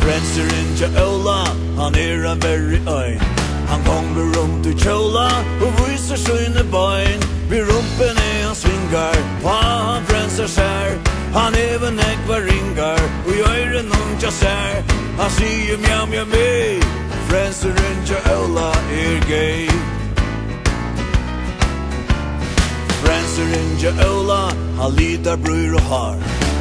Frensurin Ola, han en very ögn. Han kommer runt i kjola och visar sina bön. Vid rumpen han svingar, han frensar skär. Han även ägvar ringar och gör en ung jag ser. Han säger mjau mjau mig, Frensurin Ola gay. Frensurin Ola, han lidar bror och har.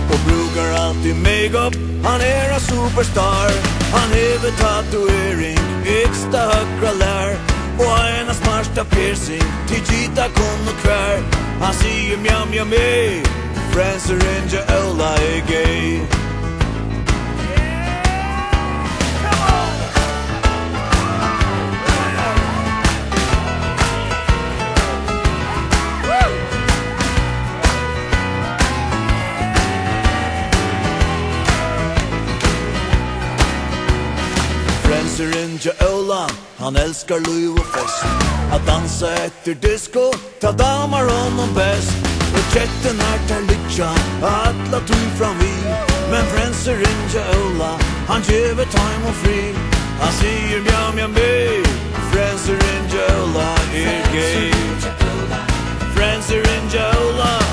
Och brukar alltid make-up, han en superstar. Han hever tatuering, extra högra lär. Och en smarta piercing, till gita kon och kvär. Han säger mjau mjau mig, Frensurin Ola gay. Frensurin Ola, han älskar liv och fest. Att dansa efter disco, ta damar honom bäst. Och chatten tar lycka, alla tog fram vi. Men Frensurin Ola, han ger time och fri. Han säger mjau mjau mig, Frensurin Ola gay. Frensurin Ola.